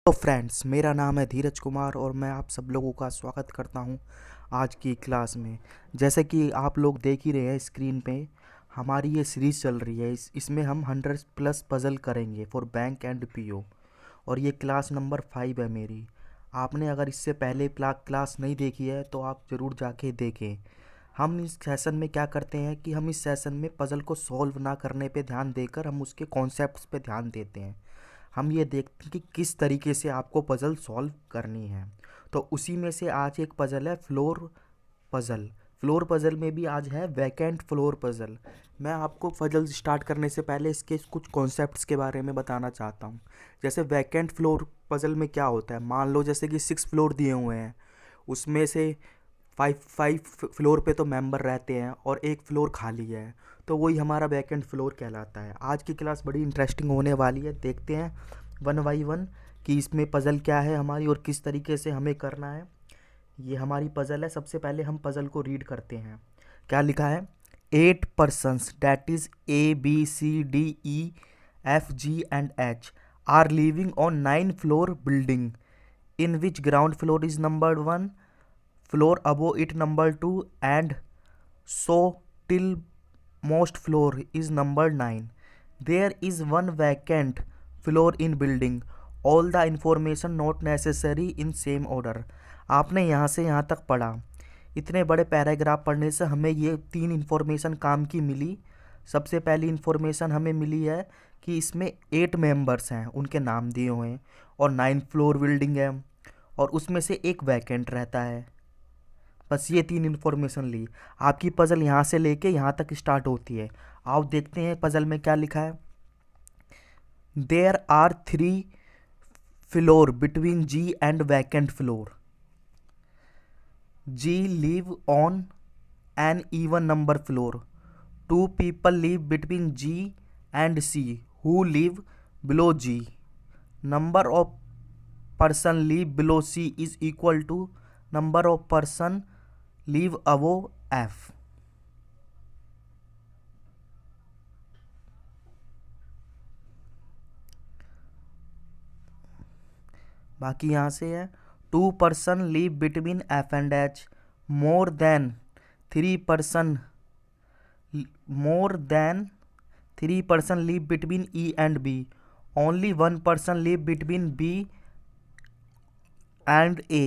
तो फ्रेंड्स, मेरा नाम है धीरज कुमार और मैं आप सब लोगों का स्वागत करता हूं आज की क्लास में। जैसे कि आप लोग देख ही रहे हैं स्क्रीन पे, हमारी ये सीरीज़ चल रही है। इसमें हम 100+ पज़ल करेंगे फॉर बैंक एंड पीओ, और ये क्लास नंबर 5 है मेरी। आपने अगर इससे पहले क्लास नहीं देखी है तो आप ज़रूर जाके देखें। हम इस सेशन में क्या करते हैं कि हम इस सेशन में पज़ल को सॉल्व ना करने पे ध्यान देकर हम उसके कॉन्सेप्ट्स पे ध्यान देते हैं। हम ये देखते हैं कि किस तरीके से आपको पज़ल सॉल्व करनी है। तो उसी में से आज एक पज़ल है फ्लोर पज़ल। फ्लोर पज़ल में भी आज है वैकेंट फ्लोर पज़ल। मैं आपको पज़ल स्टार्ट करने से पहले इसके कुछ कॉन्सेप्ट्स के बारे में बताना चाहता हूँ। जैसे वैकेंट फ्लोर पज़ल में क्या होता है, मान लो जैसे कि 6 फ्लोर दिए हुए हैं, उसमें से फाइव फाइव फ्लोर पे तो मेंबर रहते हैं और एक फ्लोर खाली है, तो वही हमारा वैकेंट फ्लोर कहलाता है। आज की क्लास बड़ी इंटरेस्टिंग होने वाली है। देखते हैं वन बाई वन कि इसमें पज़ल क्या है हमारी और किस तरीके से हमें करना है। ये हमारी पज़ल है। सबसे पहले हम पज़ल को रीड करते हैं। क्या लिखा है? 8 persons, that is ABCDEFG and H, are living on 9 floor building, in which ground floor is numbered 1, floor above it number 2, and so till most floor is number 9. There is one vacant floor in building. All the information not necessary in same order. आपने यहाँ से यहाँ तक पढ़ा। इतने बड़े paragraph पढ़ने से हमें ये 3 इन्फॉर्मेशन काम की मिली। सबसे पहली इन्फॉर्मेशन हमें मिली है कि इसमें 8 मेंबर्स हैं, उनके नाम दिए हुए हैं, और 9 फ्लोर बिल्डिंग है, और उसमें से एक वैकेंट रहता है। बस ये 3 इन्फॉर्मेशन ली। आपकी पज़ल यहाँ से लेके यहाँ तक स्टार्ट होती है। आओ देखते हैं पज़ल में क्या लिखा है। There are 3 floor between G and vacant floor. G live on an even number floor. 2 people live between G and C who live below G. Number of person live below C is equal to number of person live above F. बाकी यहाँ से है 2 person live between F and H. More than 3 person more than 3 person live between E and B. Only 1 person live between B and A,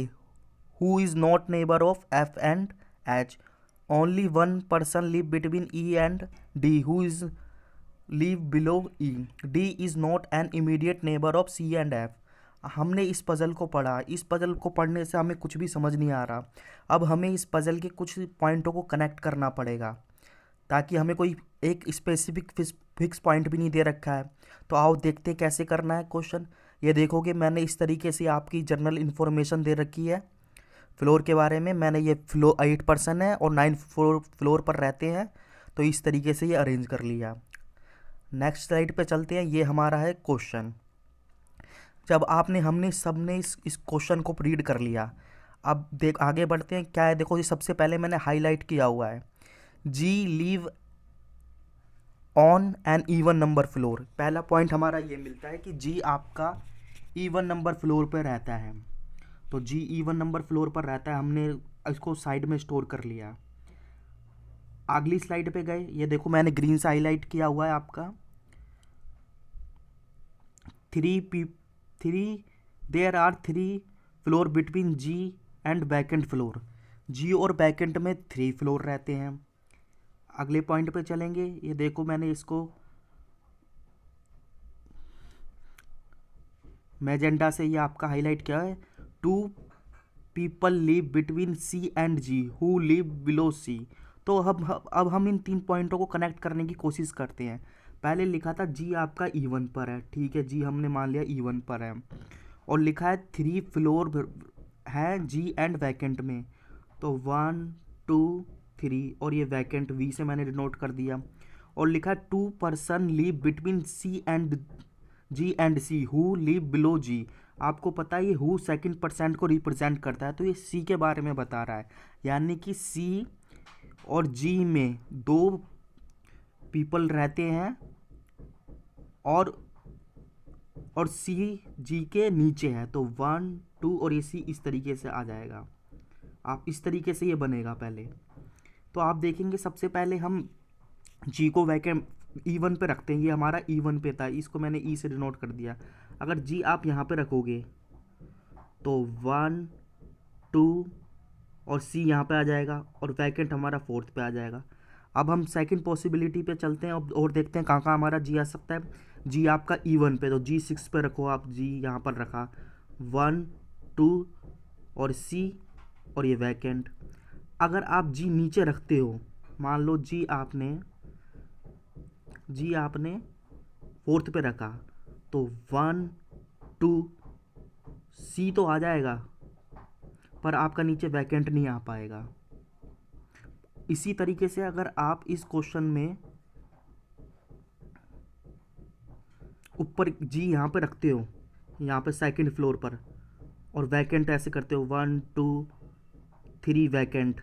who is not neighbor of F and H. Only 1 person live between E and D, who is live below E. D is not an immediate neighbor of C and F. हमने इस puzzle को पढ़ा। इस puzzle को पढ़ने से हमें कुछ भी समझ नहीं आ रहा। अब हमें इस पज़ल के कुछ पॉइंटों को कनेक्ट करना पड़ेगा, ताकि हमें कोई एक स्पेसिफिक फिक्स पॉइंट भी नहीं दे रखा है। तो आओ देखते हैं कैसे करना है क्वेश्चन। ये देखोगे मैंने इस तरीके से आपकी जनरल इन्फॉर्मेशन दे रखी है फ्लोर के बारे में। मैंने ये 8 पर्सन है और 9 फ्लोर पर रहते हैं, तो इस तरीके से ये अरेंज कर लिया। नेक्स्ट स्लाइड पे चलते हैं। ये हमारा है क्वेश्चन। जब हमने सबने इस क्वेश्चन को रीड कर लिया, अब आगे बढ़ते हैं। क्या है देखो, ये सबसे पहले मैंने हाईलाइट किया हुआ है, G live on an even number floor. पहला पॉइंट हमारा ये मिलता है कि जी आपका इवन नंबर फ्लोर पर रहता है। तो जी इवन नंबर फ्लोर पर रहता है, हमने इसको साइड में स्टोर कर लिया। अगली स्लाइड पे गए, ये देखो मैंने ग्रीन से हाईलाइट किया हुआ है आपका 3 there are 3 floor between G and vacant floor. G और वैकेंट में 3 फ्लोर रहते हैं। अगले पॉइंट पे चलेंगे। ये देखो मैंने इसको मैजेंडा से ये आपका हाईलाइट किया है, 2 people live between C and G who live below C. तो अब हम इन 3 पॉइंटों को कनेक्ट करने की कोशिश करते हैं। पहले लिखा था जी आपका E1 पर है, ठीक है, जी हमने मान लिया E1 पर है, और लिखा है 3 फ्लोर है जी एंड वैकेंट में, तो 1 2 3, और ये वैकेंट V से मैंने डिनोट कर दिया। और लिखा है 2 person live between C and G and C who live below G. आपको पता है ये हु सेकंड परसेंट को रिप्रेजेंट करता है, तो ये सी के बारे में बता रहा है। यानी कि सी और जी में 2 पीपल रहते हैं और और सी जी के नीचे है, तो 1 2 और ये सी इस तरीके से आ जाएगा। आप इस तरीके से ये बनेगा पहले। तो आप देखेंगे सबसे पहले हम जी को वैकेंट E1 पे रखते हैं। ये हमारा E1 पे था, इसको मैंने ई से डिनोट कर दिया। अगर जी आप यहाँ पे रखोगे तो 1 2 और सी यहाँ पे आ जाएगा और वैकेंट हमारा फोर्थ पे आ जाएगा। अब हम सेकंड पॉसिबिलिटी पे चलते हैं और देखते हैं कहाँ कहाँ हमारा जी आ सकता है। जी आपका E1 पे, तो G6 पे रखो आप, जी यहाँ पर रखा 1 2 और सी और ये वैकेंट। अगर आप जी नीचे रखते हो, मान लो जी आपने फोर्थ पे रखा, तो 1 2 सी तो आ जाएगा पर आपका नीचे वैकेंट नहीं आ पाएगा। इसी तरीके से अगर आप इस क्वेश्चन में ऊपर जी यहाँ पे रखते हो, यहाँ पे सेकंड फ्लोर पर, और वैकेंट ऐसे करते हो 1 2 3 वैकेंट,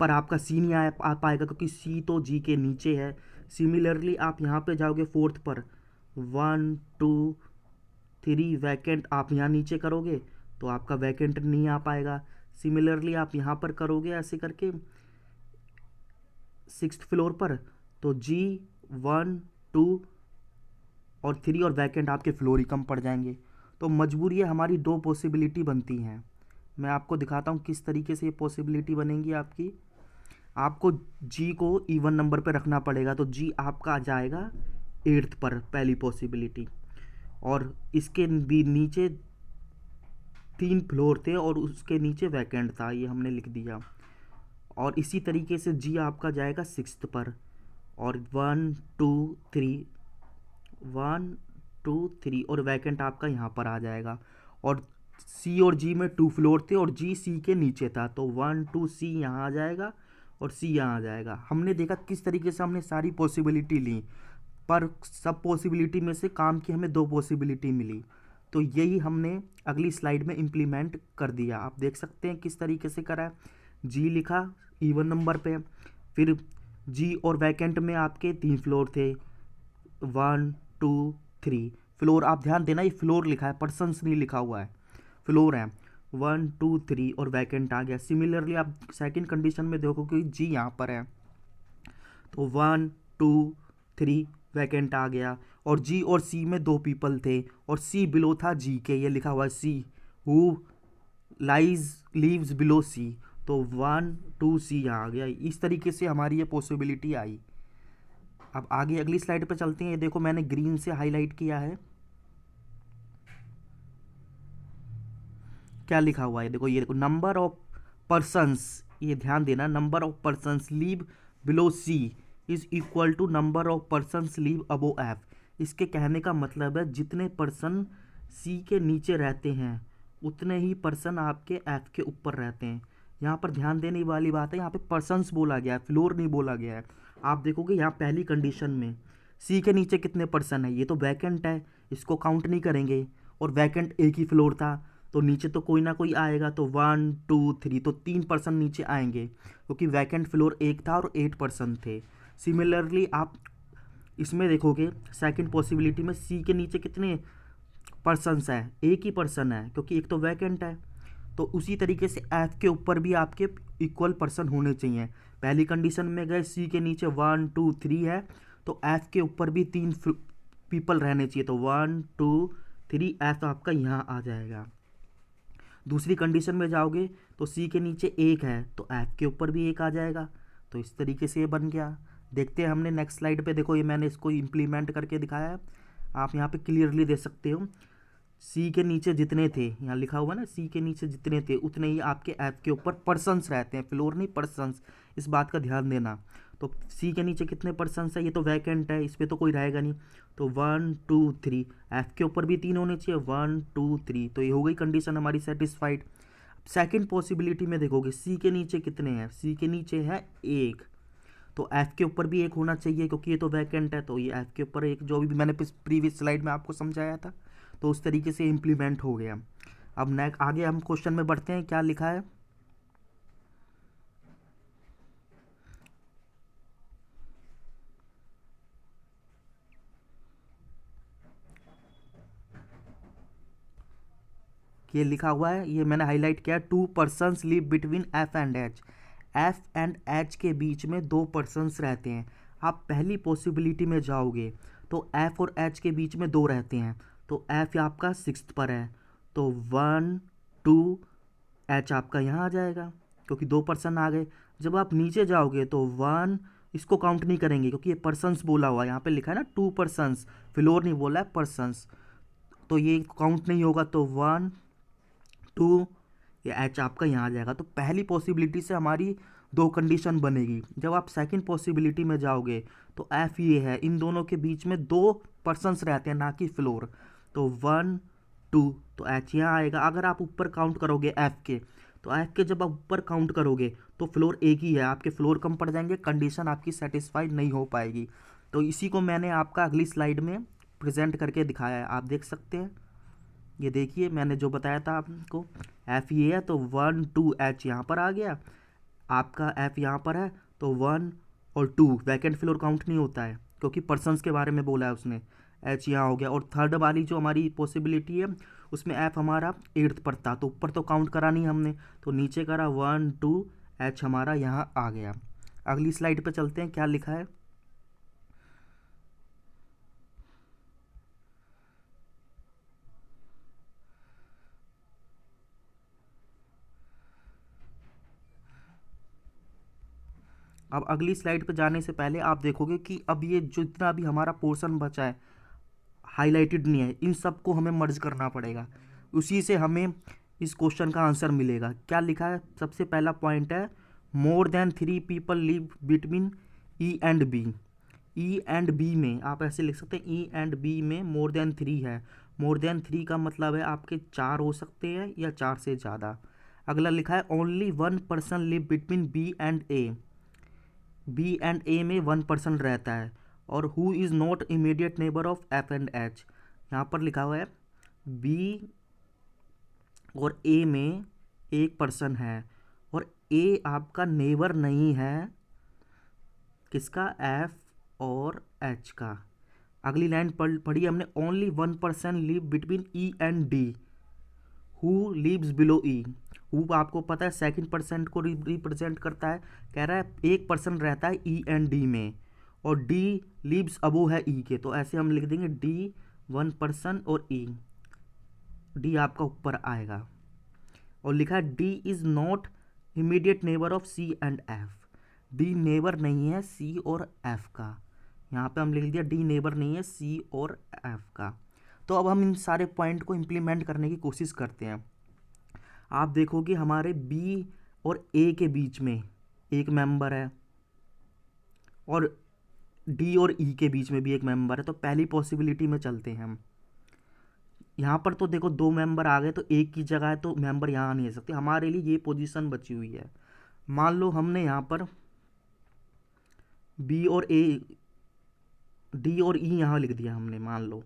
पर आपका सी नहीं आ पाएगा क्योंकि सी तो जी के नीचे है। सिमिलरली आप यहाँ पे जाओगे फोर्थ पर, 1 2 3 वैकेंट आप यहाँ नीचे करोगे तो आपका वैकेंट नहीं आ पाएगा। सिमिलरली आप यहाँ पर करोगे ऐसे करके सिक्स्थ फ्लोर पर, तो जी 1 2 और 3 और वैकेंट आपके फ्लोर ही कम पड़ जाएंगे। तो मजबूरी है, हमारी दो पॉसिबिलिटी बनती हैं। मैं आपको दिखाता हूँ किस तरीके से ये पॉसिबिलिटी बनेंगी आपकी। आपको जी को E1 नंबर पे रखना पड़ेगा, तो जी आपका आ जाएगा एट्थ पर, पहली पॉसिबिलिटी। और इसके भी नीचे 3 फ्लोर थे और उसके नीचे वैकेंट था, ये हमने लिख दिया। और इसी तरीके से जी आपका जाएगा सिक्स्थ पर, और 1 2 3 1 2 3 और वैकेंट आपका यहाँ पर आ जाएगा। और सी और जी में 2 फ्लोर थे और जी सी के नीचे था, तो 1 2 सी यहाँ आ जाएगा और सी यहाँ आ जाएगा। हमने देखा किस तरीके से हमने सारी पॉसिबिलिटी ली, पर सब पॉसिबिलिटी में से काम की हमें दो पॉसिबिलिटी मिली। तो यही हमने अगली स्लाइड में इम्प्लीमेंट कर दिया। आप देख सकते हैं किस तरीके से करा है। जी लिखा E1 नंबर पे, फिर जी और वैकेंट में आपके 3 फ्लोर थे, 1 2 3 फ्लोर। आप ध्यान देना, ये फ्लोर लिखा है, पर्सनस नहीं लिखा हुआ है, फ्लोर है। 1 2 3 और वैकेंट आ गया। सिमिलरली आप सेकंड कंडीशन में देखो कि जी यहाँ पर है, तो 1 2 3 वैकेंट आ गया। और जी और सी में 2 पीपल थे और सी बिलो था जी के, ये लिखा हुआ है see who leaves below C, तो 1 2 सी यहाँ आ गया। इस तरीके से हमारी ये पॉसिबिलिटी आई। अब आगे अगली स्लाइड पे चलते हैं। ये देखो मैंने ग्रीन से हाईलाइट किया है, क्या लिखा हुआ है देखो, ये देखो नंबर ऑफ पर्सन्स, ये ध्यान देना, number of persons live below C is equal to number of persons live above F. इसके कहने का मतलब है जितने पर्सन सी के नीचे रहते हैं उतने ही पर्सन आपके एफ के ऊपर रहते हैं। यहाँ पर ध्यान देने वाली बात है, यहाँ पे पर्सन्स बोला गया है, फ्लोर नहीं बोला गया है। आप देखोगे यहाँ पहली कंडीशन में सी के नीचे कितने पर्सन है, ये तो वैकेंट है, इसको काउंट नहीं करेंगे। और वैकेंट एक ही फ्लोर था, तो नीचे तो कोई ना कोई आएगा, तो 1 2 3 तो 3 पर्सन नीचे आएंगे क्योंकि वैकेंट फ्लोर एक था और 8 पर्सन थे। सिमिलरली आप इसमें देखोगे सेकंड पॉसिबिलिटी में सी के नीचे कितने पर्सन्स है, एक ही पर्सन है क्योंकि एक तो वैकेंट है। तो उसी तरीके से एफ के ऊपर भी आपके इक्वल पर्सन होने चाहिए। पहली कंडीशन में गए सी के नीचे 1 2 3 है, तो एफ के ऊपर भी 3 पीपल रहने चाहिए, तो 1 2 3 एफ आपका यहाँ आ जाएगा। दूसरी कंडीशन में जाओगे तो सी के नीचे एक है तो एफ के ऊपर भी एक आ जाएगा। तो इस तरीके से ये बन गया। देखते हैं हमने नेक्स्ट स्लाइड पे, देखो ये मैंने इसको इम्प्लीमेंट करके दिखाया है, आप यहाँ पे क्लियरली देख सकते हो। सी के नीचे जितने थे, यहाँ लिखा हुआ ना, सी के नीचे जितने थे उतने ही आपके एफ के ऊपर पर्सन्स रहते हैं, फ्लोर नहीं पर्सन्स, इस बात का ध्यान देना। तो सी के नीचे कितने पर्सन्स है, ये तो वैकेंट है, इस पर तो कोई रहेगा नहीं, तो 1 2 3 एफ के ऊपर भी 3 होने चाहिए, 1 2 3, तो ये हो गई कंडीशन हमारी सेटिस्फाइड। सेकंड पॉसिबिलिटी में देखोगे सी के नीचे कितने हैं, सी के नीचे है एक, तो एफ के ऊपर भी एक होना चाहिए क्योंकि ये तो वैकेंट है, तो ये एफ के ऊपर एक, जो भी मैंने प्रीवियस स्लाइड में आपको समझाया था, तो उस तरीके से इम्प्लीमेंट हो गया। अब नेक्स्ट आगे हम क्वेश्चन में बढ़ते हैं, क्या लिखा है। ये लिखा हुआ है, ये मैंने हाईलाइट किया, 2 persons live between F and H. F and H के बीच में 2 पर्सन्स रहते हैं। आप पहली पॉसिबिलिटी में जाओगे तो एफ और एच के बीच में 2 रहते हैं, तो एफ आपका 6th पर है, तो 1 2 एच आपका यहाँ आ जाएगा क्योंकि 2 पर्सन आ गए। जब आप नीचे जाओगे तो 1, इसको काउंट नहीं करेंगे क्योंकि ये पर्सन्स बोला हुआ है, यहाँ पे लिखा है ना 2 पर्सन्स, फ्लोर नहीं बोला है, पर्सन्स, तो ये काउंट नहीं होगा। तो 1 2 ये एच आपका यहाँ आ जाएगा। तो पहली पॉसिबिलिटी से हमारी 2 कंडीशन बनेगी। जब आप सेकंड पॉसिबिलिटी में जाओगे तो एफ ये है, इन दोनों के बीच में 2 पर्सन्स रहते हैं, ना कि फ्लोर, तो 1 2 तो एच यहाँ आएगा। अगर आप ऊपर काउंट करोगे एफ के, तो एफ के जब आप ऊपर काउंट करोगे तो फ्लोर एक ही है, आपके फ्लोर कम पड़ जाएंगे, कंडीशन आपकी सेटिस्फाइड नहीं हो पाएगी। तो इसी को मैंने आपका अगली स्लाइड में प्रेजेंट करके दिखाया है, आप देख सकते हैं। ये देखिए मैंने जो बताया था आपको, एफ ये है तो 1 2 एच यहाँ पर आ गया, आपका एफ यहाँ पर है तो 1 और 2 वैकेंट फ्लोर काउंट नहीं होता है क्योंकि पर्सन्स के बारे में बोला है उसने, एच यहाँ हो गया। और थर्ड वाली जो हमारी पॉसिबिलिटी है उसमें एफ हमारा 8th पर था, तो ऊपर तो काउंट करा नहीं हमने, तो नीचे करा 1 2 एच हमारा यहाँ आ गया। अगली स्लाइड पे चलते हैं, क्या लिखा है। अब अगली स्लाइड पे जाने से पहले आप देखोगे कि अब ये जितना भी हमारा पोर्शन बचा है हाईलाइटेड नहीं है, इन सबको हमें मर्ज करना पड़ेगा, उसी से हमें इस क्वेश्चन का आंसर मिलेगा। क्या लिखा है, सबसे पहला पॉइंट है more than 3 people live between E and B. E and B में आप ऐसे लिख सकते हैं, ई एंड बी में मोर देन 3 है। मोर देन 3 का मतलब है आपके 4 हो सकते हैं या 4 से ज़्यादा। अगला लिखा है only 1 person live between B and A. B and A में 1 पर्सन रहता है। और who is not immediate neighbour of F and H, यहाँ पर लिखा हुआ है बी और ए में 1 पर्सन है और ए आपका नेबर नहीं है, किसका, एफ और एच का। अगली लाइन पढ़ी हमने, only 1 person live between E and D, who lives below E. Who आपको पता है सेकंड पर्सन को रिप्रेजेंट करता है, कह रहा है 1 पर्सन रहता है ई एंड डी में, और डी लिव्स अबो है ई के, तो ऐसे हम लिख देंगे डी 1 पर्सन और ई, डी आपका ऊपर आएगा। और लिखा है D is not immediate neighbour of C and F. D neighbour नहीं है सी और एफ का, यहाँ पे हम लिख दिया डी नेबर नहीं है सी और एफ का। तो अब हम इन सारे पॉइंट को इम्प्लीमेंट करने की कोशिश करते हैं। आप देखोगे हमारे बी और ए के बीच में एक मेंबर है और डी और ई के बीच में भी एक मेंबर है, तो पहली पॉसिबिलिटी में चलते हैं हम। यहाँ पर तो देखो 2 मेंबर आ गए, तो एक की जगह है तो मेंबर यहाँ नहीं आ सकते, हमारे लिए ये पोजीशन बची हुई है। मान लो हमने यहाँ पर बी और ए, डी और ई यहाँ लिख दिया हमने, मान लो,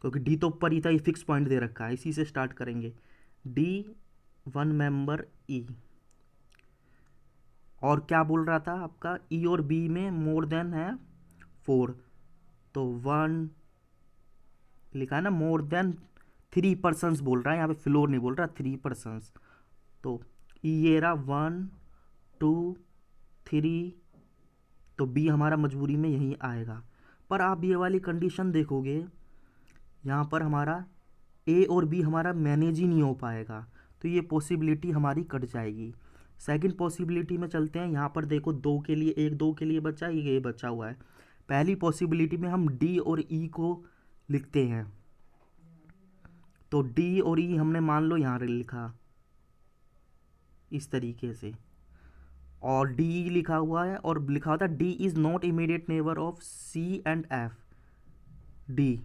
क्योंकि डी तो ऊपर ही था, ये फिक्स पॉइंट दे रखा है, इसी से स्टार्ट करेंगे। डी 1 मेंबर ई, और क्या बोल रहा था आपका, ई और बी में मोर देन है 4, तो 1 लिखा है ना, मोर देन 3 पर्सन्स बोल रहा है, यहाँ पे फ्लोर नहीं बोल रहा, 3 पर्सन्स, तो ई ये रहा 1 2 3, तो बी हमारा मजबूरी में यही आएगा। पर आप ये वाली कंडीशन देखोगे, यहाँ पर हमारा ए और बी हमारा मैनेज ही नहीं हो पाएगा, तो ये पॉसिबिलिटी हमारी कट जाएगी। सेकंड पॉसिबिलिटी में चलते हैं। यहाँ पर देखो 2 के लिए, 1 2 के लिए बचा, ये बचा हुआ है। पहली पॉसिबिलिटी में हम डी और ई को लिखते हैं, तो डी और ई हमने मान लो यहाँ लिखा इस तरीके से, और डी लिखा हुआ है और लिखा होता है D is not immediate neighbour of C and F D,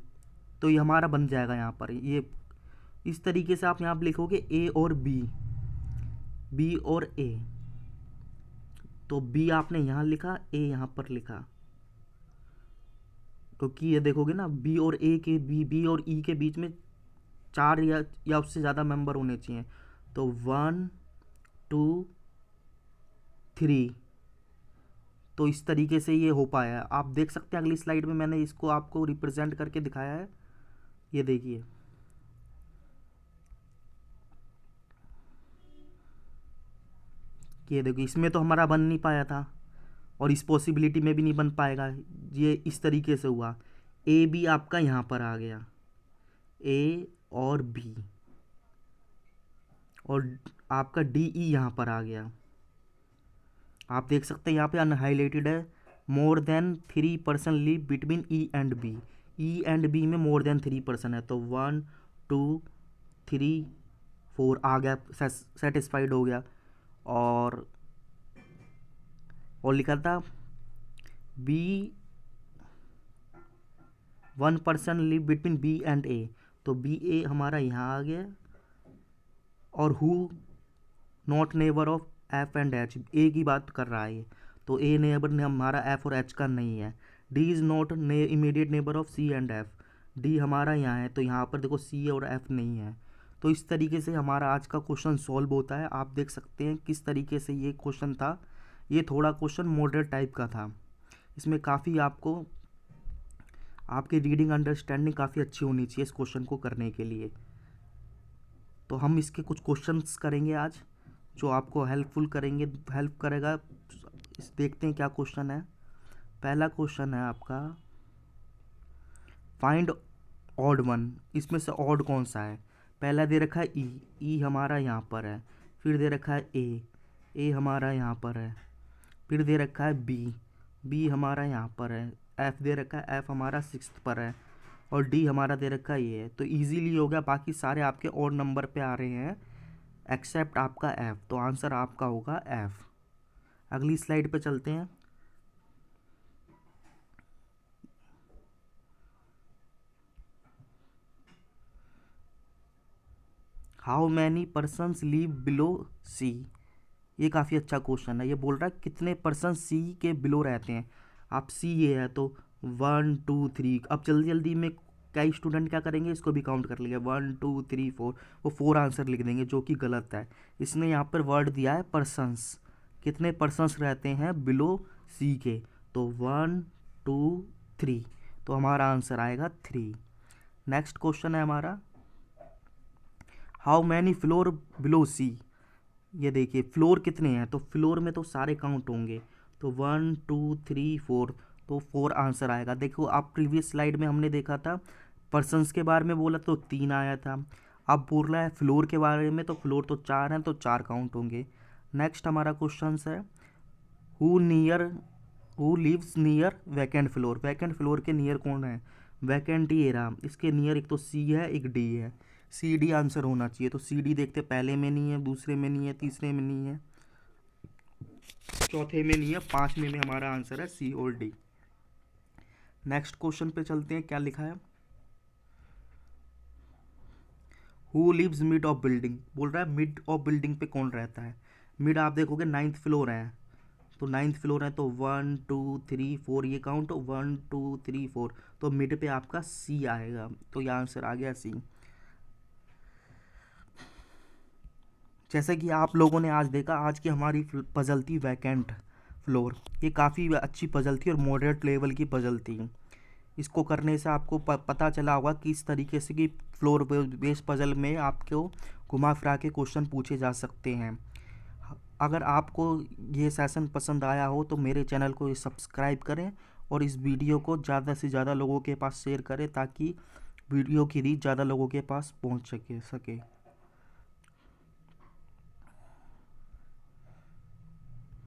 तो ये हमारा बन जाएगा यहाँ पर। ये इस तरीके से आप यहाँ पर लिखोगे ए और बी, बी और ए, तो बी आपने यहाँ लिखा, ए यहाँ पर लिखा, क्योंकि ये देखोगे ना बी और ए के बी और ई के बीच में 4 या उससे ज़्यादा मेंबर होने चाहिए, तो 1 2 3, तो इस तरीके से ये हो पाया है। आप देख सकते हैं अगली स्लाइड में मैंने इसको आपको रिप्रेजेंट करके दिखाया है, ये देखिए। ये देखो इसमें तो हमारा बन नहीं पाया था और इस पॉसिबिलिटी में भी नहीं बन पाएगा। ये इस तरीके से हुआ, ए बी आपका यहाँ पर आ गया, ए और बी, और आपका डी ई यहाँ पर आ गया। आप देख सकते हैं यहाँ पे अनहाइलाइटेड है, more than 3% live between E and B. E and B में मोर देन 3% है, तो 1 2 3 4 आ गया, सेटिस्फाइड हो गया। और लिखा था B 1% live between B and A, तो बी ए हमारा यहाँ आ गया। और who not neighbour of F and H, A की बात कर रहा है ये, तो ए नेबर ने हमारा एफ और एच का नहीं है। D is not immediate neighbour of C and F, D हमारा यहाँ है, तो यहाँ पर देखो सी और एफ नहीं है। तो इस तरीके से हमारा आज का क्वेश्चन सॉल्व होता है। आप देख सकते हैं किस तरीके से ये क्वेश्चन था। ये थोड़ा क्वेश्चन मॉडरेट टाइप का था, इसमें काफ़ी आपको आपकी रीडिंग अंडरस्टैंडिंग काफ़ी अच्छी होनी चाहिए इस क्वेश्चन को करने के लिए। तो हम इसके कुछ क्वेश्चंस करेंगे आज जो आपको हेल्प करेगा। देखते हैं क्या क्वेश्चन है। पहला क्वेश्चन है आपका फाइंड ऑड वन, इसमें से ऑड कौन सा है। पहला दे रखा है ई, ई हमारा यहाँ पर है। फिर दे रखा है ए हमारा यहाँ पर है। फिर दे रखा है बी हमारा यहाँ पर है। एफ दे रखा है, एफ हमारा 6th पर है। और डी हमारा दे रखा है ये है। तो इजीली हो गया, बाकी सारे आपके ऑड नंबर पे आ रहे हैं एक्सेप्ट आपका एफ, तो आंसर आपका होगा एफ। अगली स्लाइड पे चलते हैं। How many persons live below C, ये काफ़ी अच्छा क्वेश्चन है। ये बोल रहा है कितने पर्सन सी के बिलो रहते हैं। आप सी ये है तो 1 2 3, अब जल्दी जल्दी में कई स्टूडेंट क्या करेंगे, इसको भी काउंट कर लेंगे 1 2 3 4, वो 4 आंसर लिख देंगे जो कि गलत है। इसने यहाँ पर वर्ड दिया है पर्सनस, कितने पर्सनस रहते हैं बिलो सी के, तो 1 2 3, तो हमारा आंसर आएगा 3। नेक्स्ट क्वेश्चन है हमारा how many floor below C, ये देखिए फ्लोर कितने हैं, तो फ्लोर में तो सारे काउंट होंगे, तो 1 2 3 4, तो 4 आंसर आएगा। देखो आप प्रीवियस स्लाइड में हमने देखा था पर्सन्स के बारे में बोला तो 3 आया था, अब बोल रहा है फ्लोर के बारे में, तो फ्लोर तो 4 हैं तो 4 काउंट होंगे। नेक्स्ट हमारा क्वेश्चन है who lives near vacant floor, vacant floor के नियर कौन है, वैकेंट ही रहा, इसके नियर एक तो सी है एक डी है, सी डी आंसर होना चाहिए। तो सी डी देखते पहले में नहीं है, दूसरे में नहीं है, तीसरे में नहीं है, चौथे में नहीं है, 5वें में हमारा आंसर है सी और डी। नेक्स्ट क्वेश्चन पे चलते हैं, क्या लिखा है who lives mid of building, बोल रहा है मिड ऑफ बिल्डिंग पे कौन रहता है। मिड आप देखोगे 9th फ्लोर है, तो 9th फ्लोर है तो 1 2 3 4 ये काउंट, 1 2 3 4, तो मिड पे आपका सी आएगा, तो ये आंसर आ गया सी। जैसे कि आप लोगों ने आज देखा, आज की हमारी पजल थी वैकेंट फ्लोर, ये काफ़ी अच्छी पजल थी और मॉडरेट लेवल की पजल थी। इसको करने से आपको पता चला होगा कि इस तरीके से कि फ्लोर बेस्ड पजल में आपको घुमा फिरा के क्वेश्चन पूछे जा सकते हैं। अगर आपको ये सेशन पसंद आया हो तो मेरे चैनल को सब्सक्राइब करें और इस वीडियो को ज़्यादा से ज़्यादा लोगों के पास शेयर करें ताकि वीडियो की रीच ज़्यादा लोगों के पास पहुंच सके।